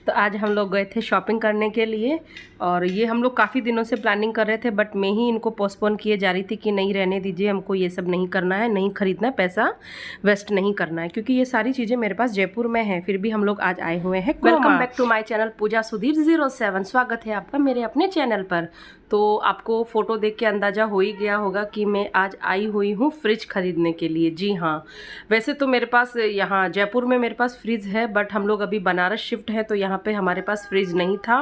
तो आज हम लोग गए थे शॉपिंग करने के लिए और ये हम लोग काफ़ी दिनों से प्लानिंग कर रहे थे, बट मैं ही इनको पोस्टपोन किए जा रही थी कि नहीं रहने दीजिए, हमको ये सब नहीं करना है, नहीं खरीदना है, पैसा वेस्ट नहीं करना है, क्योंकि ये सारी चीज़ें मेरे पास जयपुर में है। फिर भी हम लोग आज आए हुए हैं। Welcome back to my channel Pooja Sudhir 07। स्वागत है आपका मेरे अपने चैनल पर। तो आपको फ़ोटो देख के अंदाज़ा हो ही गया होगा कि मैं आज आई हुई हूँ फ्रिज खरीदने के लिए। जी हाँ, वैसे तो मेरे पास यहाँ जयपुर में मेरे पास फ्रिज है, बट हम लोग अभी बनारस शिफ्ट है तो यहाँ पे हमारे पास फ्रिज नहीं था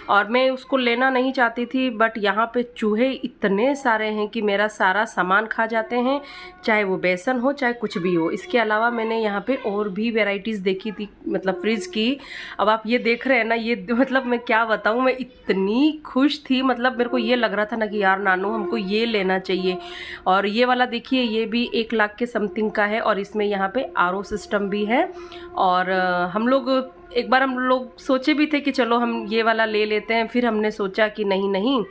और मैं उसको लेना नहीं चाहती थी। बट यहाँ पे चूहे इतने सारे हैं कि मेरा सारा सामान खा जाते हैं, चाहे वो बेसन हो चाहे कुछ भी हो। इसके अलावा मैंने यहाँ पे और भी वेराइटीज़ देखी थी, मतलब फ्रिज की। अब आप ये देख रहे हैं ना, ये मतलब मैं क्या बताऊँ, मैं इतनी खुश थी, मतलब को ये लग रहा था ना कि यार नानू हमको ये लेना चाहिए। और ये वाला देखिए, ये भी 1 लाख के समथिंग का है और इसमें यहाँ पे आरओ सिस्टम भी है। और हम लोग एक बार हम लोग सोचे भी थे कि चलो हम ये वाला ले लेते हैं, फिर हमने सोचा कि नहीं,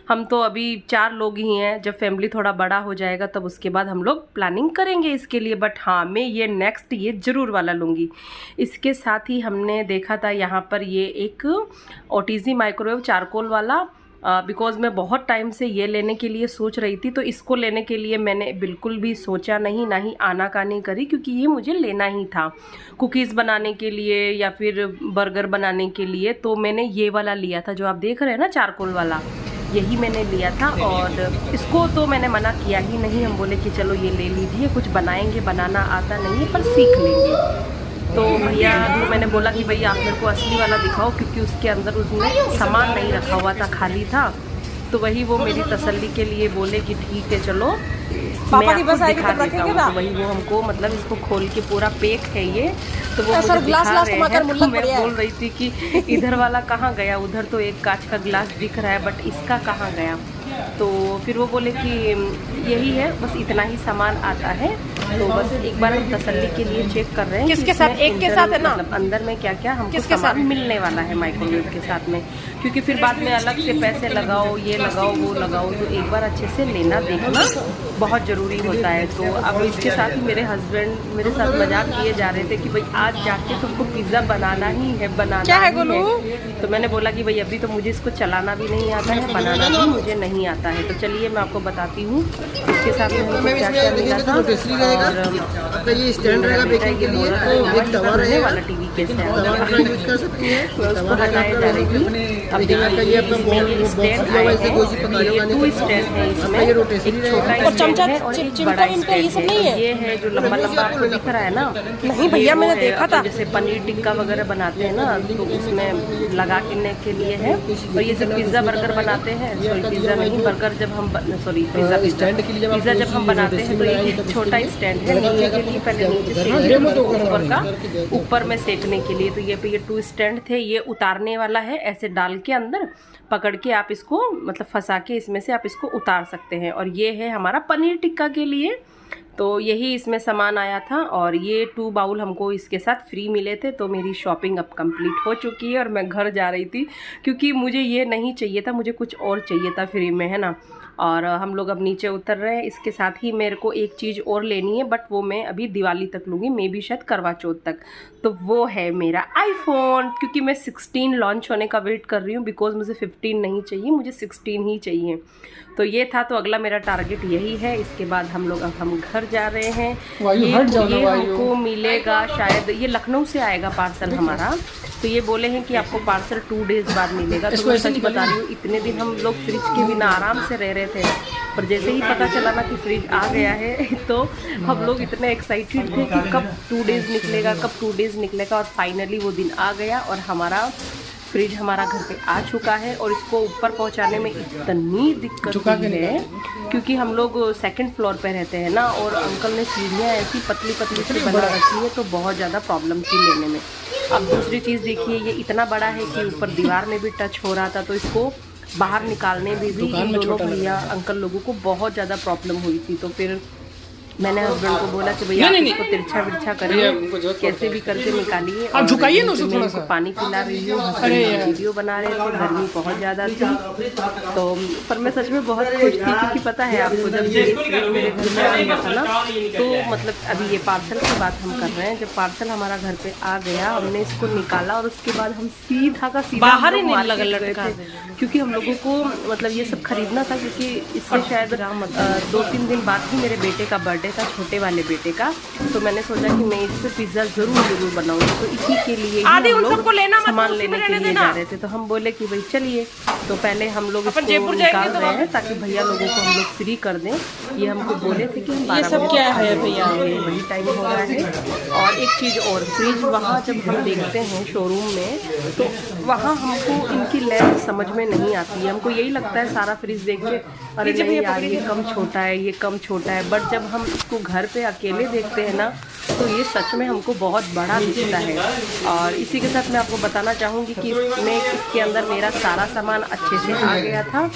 हम तो अभी 4 लोग ही हैं, जब फैमिली थोड़ा बड़ा हो जाएगा तब उसके बाद हम लोग प्लानिंग करेंगे इसके लिए। बट हाँ, मैं ये नेक्स्ट ये ज़रूर वाला लूँगी। इसके साथ ही हमने देखा था यहाँ पर ये एक ओटीजी माइक्रोवेव चारकोल वाला, बिकॉज़ मैं बहुत टाइम से ये लेने के लिए सोच रही थी। तो इसको लेने के लिए मैंने बिल्कुल भी सोचा नहीं, ना ही आनाकानी करी, क्योंकि ये मुझे लेना ही था कुकीज़ बनाने के लिए या फिर बर्गर बनाने के लिए। तो मैंने ये वाला लिया था जो आप देख रहे हैं ना, चारकोल वाला, यही मैंने लिया था। और इसको तो मैंने मना किया ही नहीं, हम बोले कि चलो ये ले लीजिए, कुछ बनाएंगे, बनाना आता नहीं है पर सीख लेंगे। तो भैया को मैंने बोला कि भैया आप मेरे को असली वाला दिखाओ, क्योंकि उसके अंदर उसमें सामान नहीं रखा हुआ था, खाली था। तो वही वो मेरी तसल्ली के लिए बोले कि ठीक है चलो मैं आपको दिखा देता हूँ। तो वही वो हमको मतलब इसको खोल के पूरा पैक है ये, तो वो मुझे दिखा रहे हैं। तो मैं बोल रही थी कि इधर वाला कहाँ गया, उधर तो एक कांच का गिलास दिख रहा है बट इसका कहाँ गया। तो फिर वो बोले कि यही है, बस इतना ही सामान आता है। तो बस एक बार हम तसल्ली के लिए चेक कर रहे हैं किसके साथ, एक के साथ है ना, मतलब अंदर में क्या क्या हमको सामान मिलने वाला है माइक्रोवेव के साथ में, क्योंकि फिर बाद में अलग से पैसे लगाओ, ये लगाओ वो लगाओ। तो एक बार अच्छे से लेना देखना बहुत ज़रूरी होता है। तो अब इसके साथ ही मेरे हस्बैंड मेरे साथ मजाक किए जा रहे थे कि भाई आज जाके तुमको पिज़्ज़ा बनाना ही है, बनाना ही है। तो मैंने बोला कि भाई अभी तो मुझे इसको चलाना भी नहीं आता है, बनाना भी मुझे नहीं आता है। तो चलिए मैं आपको बताती हूँ इसके साथ में हमको क्या क्या मिला था। आपका ये स्टैंड रहेगा बेकिंग के लिए, तो एक तवा रहेगा वाला टीवी के यूज कर सकती है। उसको हटाया जा रही थी। अब देखिए इसमें स्टैंड आए हैं, ये 2 स्टैंड है इसमें, एक छोटा स्टैंड है और एक बड़ा स्टैंड है। ये है जो लंबा लंबा आपको दिख रहा है ना, नहीं भैया मैंने देखा था, जैसे पनीर टिक्का वगैरह बनाते हैं ना, तो उसमें लगा के लिए है। और ये जब पिज़्ज़ा बर्गर बनाते हैं, सॉरी पिज़्ज़ा नहीं बर्गर, जब हम पिज़्ज़ा जब हम बनाते हैं तो ये छोटा स्टैंड है नीचे के लिए, पहले नीचे से ऊपर में सेकने के लिए। तो ये 2 स्टैंड थे, ये उतारने वाला है, ऐसे डाल के अंदर पकड़ के आप इसको मतलब फंसा के इसमें से आप इसको उतार सकते हैं। और ये है हमारा पनीर टिक्का के लिए, तो यही इसमें सामान आया था। और ये 2 बाउल हमको इसके साथ फ्री मिले थे। तो मेरी शॉपिंग अब कंप्लीट हो चुकी है और मैं घर जा रही थी, क्योंकि मुझे ये नहीं चाहिए था, मुझे कुछ और चाहिए था फ्री में, है ना। और हम लोग अब नीचे उतर रहे हैं। इसके साथ ही मेरे को एक चीज़ और लेनी है, बट वो मैं अभी दिवाली तक लूँगी, मे भी शायद करवा चौथ तक। तो वो है मेरा आईफोन, क्योंकि मैं 16 लॉन्च होने का वेट कर रही हूँ, बिकॉज मुझे 15 नहीं चाहिए, मुझे 16 ही चाहिए। तो ये था, तो अगला मेरा टारगेट यही है। इसके बाद हम लोग अब हम घर जा रहे हैं। ये हमको मिलेगा शायद, ये लखनऊ से आएगा पार्सल हमारा। तो ये बोले हैं कि आपको पार्सल 2 डेज़ बाद मिलेगा। तो मैं सच बता रही हूँ, इतने दिन हम लोग फ्रिज के बिना आराम से रह रहे थे, पर जैसे ही पता चला ना कि फ्रिज आ गया है तो हम लोग इतने एक्साइटेड थे कि कब 2 डेज़ निकलेगा, कब 2 डेज़ निकलेगा। और फाइनली वो दिन आ गया और हमारा फ्रिज हमारा घर पे आ चुका है। और इसको ऊपर पहुंचाने में इतनी दिक्कत हुई है, क्योंकि हम लोग 2nd फ्लोर पे रहते हैं ना, और अंकल ने सीढ़ियाँ ऐसी पतली पतली सी बना रखी है, तो बहुत ज़्यादा प्रॉब्लम थी लेने में। अब दूसरी चीज़ देखिए, ये इतना बड़ा है कि ऊपर दीवार में भी टच हो रहा था, तो इसको बाहर निकालने में भी इन दोनों भैया अंकल लोगों को बहुत ज़्यादा प्रॉब्लम हुई थी। तो फिर मैंने हस्बैंड को बोला कि भैया इसको तिरछा विरछा करिए, कैसे भी करके निकालिए। आप झुकाइए ना उसे मैं थोड़ा इनको सा। पानी पिला रही हूँ, हस्बैंड वीडियो बना रहे थे, गर्मी बहुत ज़्यादा थी। तो पर मैं सच में बहुत खुश थी, क्योंकि पता है आपको जब ये फ्रिज मेरे घर में आ गया था ना, तो मतलब अभी ये पार्सल की बात हम कर रहे हैं, जब पार्सल हमारा घर पे आ गया हमने इसको निकाला और उसके बाद हम सीधा का सीधा बाहर ही नहीं मार्केट लगा गए लटका थे, क्योंकि हम लोगों को मतलब ये सब खरीदना था, क्योंकि इससे शायद 2-3 दिन बाद ही मेरे बेटे का बर्थडे था, छोटे वाले बेटे का। तो मैंने सोचा कि मैं इस पे पिज़्ज़ा ज़रूर बनाऊंगी, तो इसी के लिए ही हम लोग सामान लेने के लिए जा रहे थे। तो हम बोले कि भाई चलिए, तो पहले हम लोग इसको निकाल रहे हैं ताकि भैया लोगों को हम लोग फ्री कर दें। ये हमको बोले थे कि हम 12 सब क्या है भैया? वही टाइम हो रहा है। और एक चीज़ और, फ्रिज वहाँ जब हम देखते हैं शोरूम में, तो वहाँ हमको इनकी लेंथ समझ में नहीं आती है। हमको यही लगता है सारा फ्रिज देख के, अरे नहीं यार ये कम छोटा है, ये कम छोटा है। बट जब हम इसको घर पे अकेले देखते हैं ना, तो ये सच में हमको बहुत बड़ा दिखता है। और इसी के साथ मैं आपको बताना चाहूँगी कि इसके अंदर मेरा सारा सामान अच्छे से आ गया था।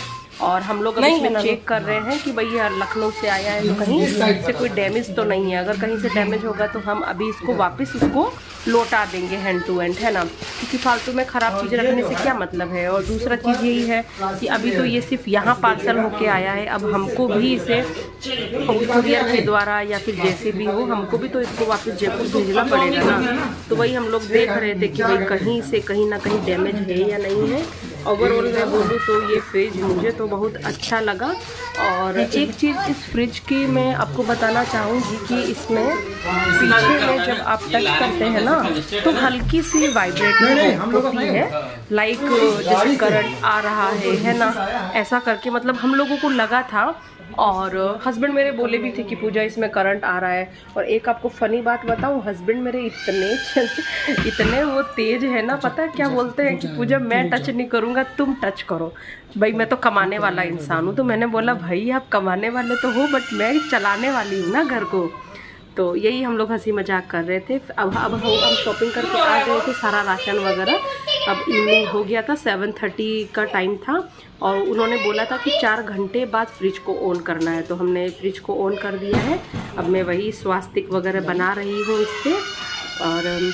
और हम लोग अभी इसमें चेक कर रहे हैं कि भाई यार लखनऊ से आया है, तो कहीं से कोई डैमेज तो नहीं है। अगर कहीं से डैमेज होगा तो हम अभी इसको वापस उसको लौटा देंगे हैंड टू हैंड, है ना, क्योंकि फालतू में ख़राब चीज़ें रखने से क्या मतलब है। और दूसरा चीज़ यही है कि अभी तो ये सिर्फ यहाँ पार्सल होके आया है, अब हमको भी इसे कुरियर के द्वारा या फिर जैसे भी हो, हमको भी तो इसको वापस जयपुर भेजना पड़ेगा ना। तो वही हम लोग देख रहे थे कि भाई कहीं से कहीं ना कहीं डैमेज है या नहीं है। ओवरऑल मैं बोलूँ तो ये फ्रिज मुझे तो बहुत अच्छा लगा। और एक चीज़ इस फ्रिज की मैं आपको बताना चाहूँगी कि इसमें पीछे में जब आप टच करते हैं ना, तो हल्की सी वाइब्रेटिंग होती है, लाइक जैसे करंट आ रहा है ना, ऐसा करके मतलब हम लोगों को लगा था। और हस्बैंड मेरे बोले भी थे कि पूजा इसमें करंट आ रहा है। और एक आपको फ़नी बात बताऊं, हस्बैंड मेरे इतने वो तेज़ है ना, पता है क्या बोलते हैं कि पूजा मैं टच नहीं करूँगा, तुम टच करो। भाई मैं तो कमाने वाला इंसान हूँ, तो मैंने बोला भाई आप कमाने वाले तो हो, बट मैं चलाने वाली हूँ ना घर को। तो यही हम लोग हंसी मजाक कर रहे थे। अब हम शॉपिंग करके आ गए थे, सारा राशन वगैरह। अब इवनिंग हो गया था, 7:30 का टाइम था, और उन्होंने बोला था कि 4 घंटे बाद फ्रिज को ऑन करना है। तो हमने फ्रिज को ऑन कर दिया है। अब मैं वही स्वास्तिक वगैरह बना रही हूँ इस पर, और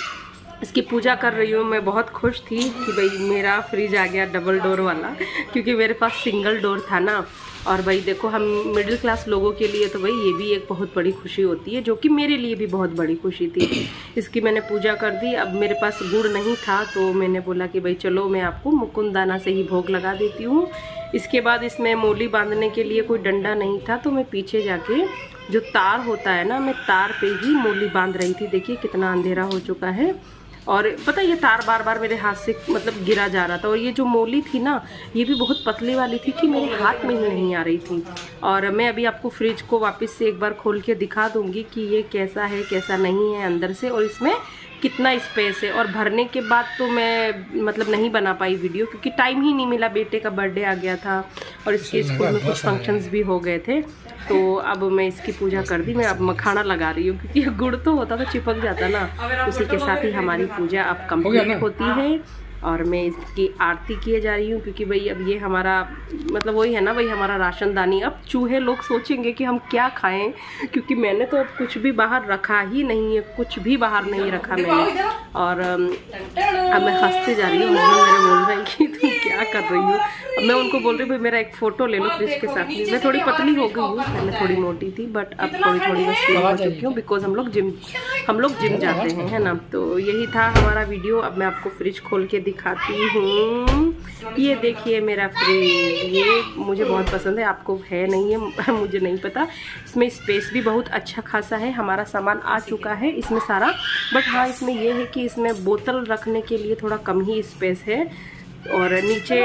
इसकी पूजा कर रही हूँ। मैं बहुत खुश थी कि भाई मेरा फ्रिज आ गया डबल डोर वाला, क्योंकि मेरे पास सिंगल डोर था ना। और भाई देखो, हम मिडिल क्लास लोगों के लिए तो भाई ये भी एक बहुत बड़ी खुशी होती है, जो कि मेरे लिए भी बहुत बड़ी खुशी थी। इसकी मैंने पूजा कर दी। अब मेरे पास गुड़ नहीं था, तो मैंने बोला कि भाई चलो मैं आपको मुकुंदाना से ही भोग लगा देती हूँ। इसके बाद इसमें मोली बांधने के लिए कोई डंडा नहीं था, तो मैं पीछे जाके जो तार होता है ना, मैं तार पे ही मोली बांध रही थी। देखिए कितना अंधेरा हो चुका है। और पता है ये तार बार बार मेरे हाथ से मतलब गिरा जा रहा था। और ये जो मोली थी ना, ये भी बहुत पतली वाली थी कि मेरे हाथ में ही नहीं आ रही थी। और मैं अभी आपको फ्रिज को वापस से एक बार खोल के दिखा दूंगी कि ये कैसा है कैसा नहीं है अंदर से, और इसमें कितना स्पेस है। और भरने के बाद तो मैं मतलब नहीं बना पाई वीडियो, क्योंकि टाइम ही नहीं मिला, बेटे का बर्थडे आ गया था और इसके स्कूल में कुछ फंक्शंस भी हो गए थे। तो अब मैं इसकी पूजा कर दी। मैं अब मखाना लगा रही हूँ, क्योंकि गुड़ तो होता तो चिपक जाता ना। उसी के साथ ही हमारी पूजा अब कंप्लीट होती है। और मैं इसकी आरती किए जा रही हूँ, क्योंकि भाई अब ये हमारा मतलब वही है ना भाई, हमारा राशनदानी। अब चूहे लोग सोचेंगे कि हम क्या खाएं, क्योंकि मैंने तो अब कुछ भी बाहर रखा ही नहीं है, कुछ भी बाहर नहीं रखा मैंने। और अब मैं हंसते जा रही हूँ। मेरे बोल रहे हैं कि तुम क्या कर रही हो। अब मैं उनको बोल रही हूँ भाई मेरा एक फ़ोटो ले लो फ्रिज के साथ। मैं थोड़ी पतली हो गई हूँ, पहले थोड़ी मोटी थी, बट अब थोड़ी मैं स्लिम हो चुकी हूँ, बिकॉज हम लोग जिम जाते हैं, है ना। तो यही था हमारा वीडियो। अब मैं आपको फ्रिज खोल के दिखाती हूँ। ये देखिए मेरा फ्रिज, ये मुझे बहुत पसंद है। आपको है नहीं है मुझे नहीं पता। इसमें स्पेस भी बहुत अच्छा खासा है। हमारा सामान आ चुका है इसमें सारा, बट हाँ इसमें ये है कि इसमें बोतल रखने के लिए थोड़ा कम ही स्पेस है। और नीचे